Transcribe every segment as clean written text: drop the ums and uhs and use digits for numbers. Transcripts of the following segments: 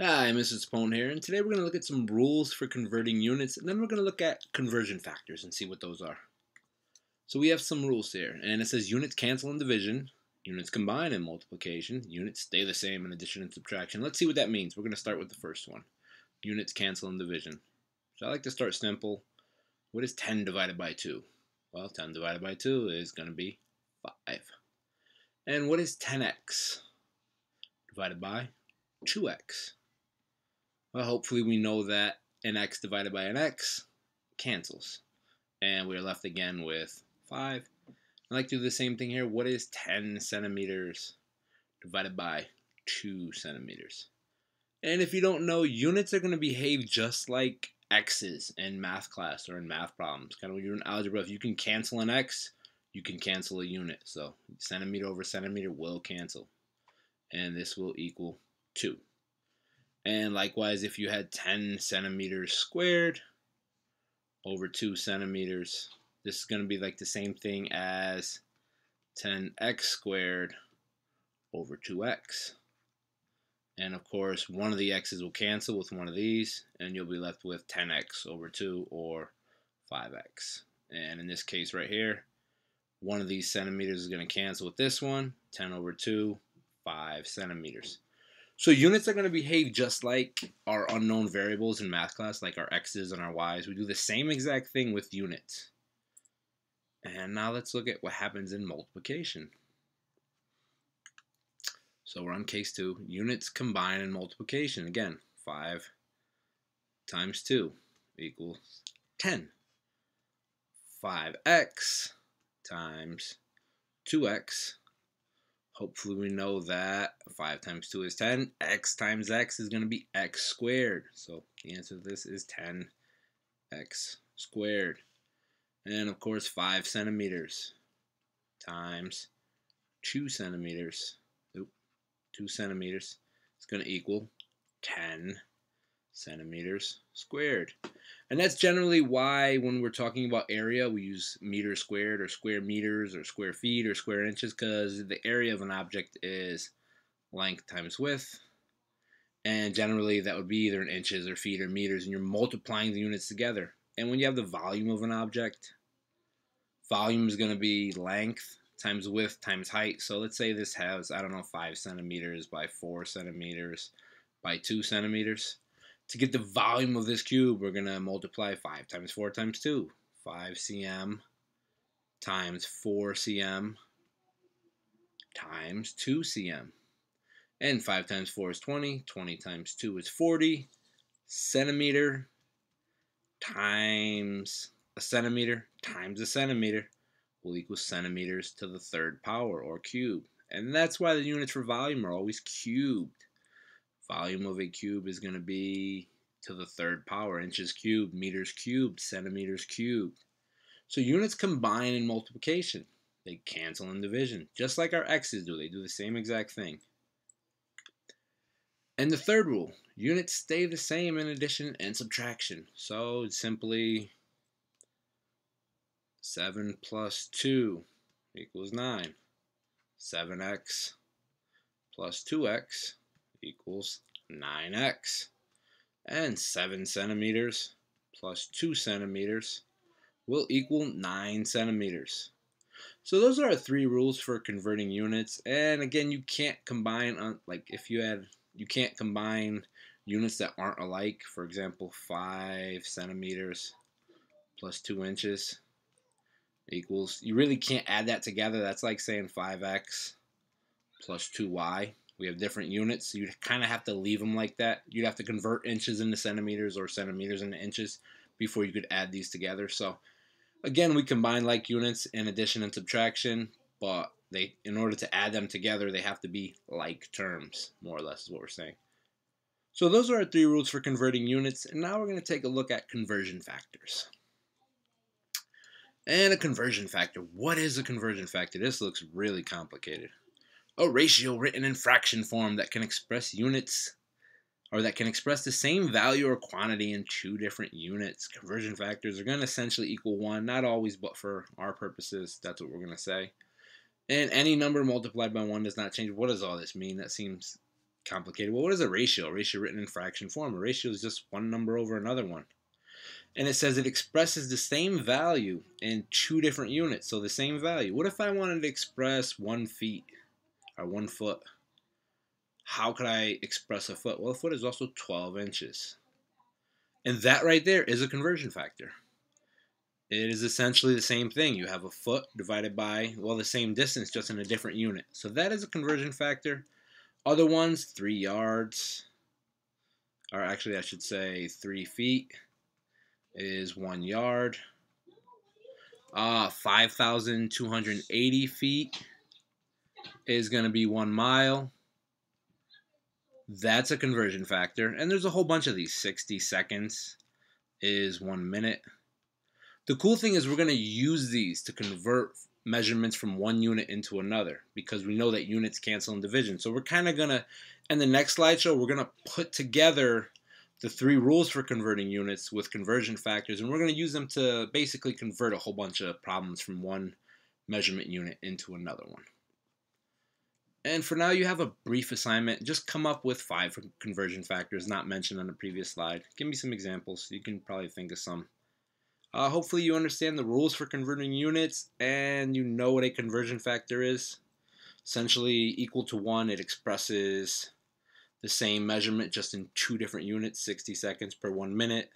Hi, Mr. Spone here, and today we're going to look at some rules for converting units, and then we're going to look at conversion factors and see what those are. So we have some rules here, and it says units cancel in division, units combine in multiplication, units stay the same in addition and subtraction. Let's see what that means. We're going to start with the first one. Units cancel in division. So I like to start simple. What is 10 divided by 2? Well, 10 divided by 2 is going to be 5. And what is 10x divided by 2x? Well, hopefully we know that an x divided by an x cancels. And we're left again with 5. I like to do the same thing here. What is 10 centimeters divided by 2 centimeters? And if you don't know, units are going to behave just like x's in math class or in math problems. Kind of when you're in algebra, if you can cancel an x, you can cancel a unit. So centimeter over centimeter will cancel. And this will equal 2. And likewise, if you had 10 centimeters squared over 2 centimeters, this is going to be like the same thing as 10x squared over 2x. And of course, one of the x's will cancel with one of these, and you'll be left with 10x over 2 or 5x. And in this case right here, one of these centimeters is going to cancel with this one, 10 over 2, 5 centimeters. So units are going to behave just like our unknown variables in math class, like our x's and our y's. We do the same exact thing with units. And now let's look at what happens in multiplication. So we're on case 2. Units combine in multiplication. Again, 5 times 2 equals 10. 5x times 2x. Hopefully we know that 5 times 2 is 10. X times x is going to be x squared. So the answer to this is 10x squared. And of course 5 centimeters times 2 centimeters. 2 centimeters is going to equal 10 centimeters squared. And that's generally why when we're talking about area, we use meters squared or square meters or square feet or square inches, because the area of an object is length times width. And generally that would be either in inches or feet or meters, and you're multiplying the units together. And when you have the volume of an object, volume is going to be length times width times height. So let's say this has, I don't know, 5 centimeters by 4 centimeters by 2 centimeters. To get the volume of this cube, we're going to multiply 5 times 4 times 2. 5 cm times 4 cm times 2 cm. And 5 times 4 is 20. 20 times 2 is 40. Centimeter times a centimeter times a centimeter will equal centimeters to the 3rd power, or cube. And that's why the units for volume are always cubed. Volume of a cube is going to be to the 3rd power, inches cubed, meters cubed, centimeters cubed. So units combine in multiplication. They cancel in division, just like our x's do. They do the same exact thing. And the third rule, units stay the same in addition and subtraction. So it's simply 7 plus 2 equals 9. 7x plus 2x equals 9x. And 7 centimeters plus 2 centimeters will equal 9 centimeters. So those are our 3 rules for converting units. And again, you can't combine, you can't combine units that aren't alike. For example, 5 centimeters plus 2 inches equals, you really can't add that together. That's like saying 5x plus 2y. We have different units, so you'd kind of have to leave them like that. You'd have to convert inches into centimeters or centimeters into inches before you could add these together. So again, we combine like units in addition and subtraction, but in order to add them together, they have to be like terms, more or less is what we're saying. So those are our 3 rules for converting units, and now we're going to take a look at conversion factors. And a conversion factor. What is a conversion factor? This looks really complicated. A ratio written in fraction form that can express units, or that can express the same value or quantity in 2 different units. Conversion factors are going to essentially equal 1. Not always, but for our purposes, that's what we're going to say. And any number multiplied by 1 does not change. What does all this mean? That seems complicated. Well, what is a ratio? A ratio written in fraction form. A ratio is just one number over another one. And it says it expresses the same value in two different units. So the same value. What if I wanted to express 1 feet or 1 foot? How could I express a foot? Well, a foot is also 12 inches. And that right there is a conversion factor. It is essentially the same thing. You have a foot divided by, well, the same distance, just in a different unit. So that is a conversion factor. Other ones, 3 yards, or actually I should say 3 feet is 1 yard. 5,280 feet is going to be 1 mile. That's a conversion factor. And there's a whole bunch of these. 60 seconds is 1 minute. The cool thing is we're going to use these to convert measurements from one unit into another because we know that units cancel in division. So we're kind of going to, in the next slideshow, we're going to put together the 3 rules for converting units with conversion factors, and we're going to use them to basically convert a whole bunch of problems from one measurement unit into another one. And for now, you have a brief assignment. Just come up with 5 conversion factors not mentioned on the previous slide. Give me some examples. You can probably think of some. Hopefully you understand the rules for converting units and you know what a conversion factor is. Essentially equal to 1, it expresses the same measurement just in 2 different units, 60 seconds per 1 minute,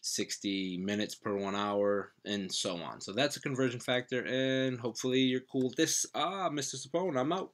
60 minutes per 1 hour, and so on. So that's a conversion factor, and hopefully you're cool with this. Mr. Sapone, I'm out.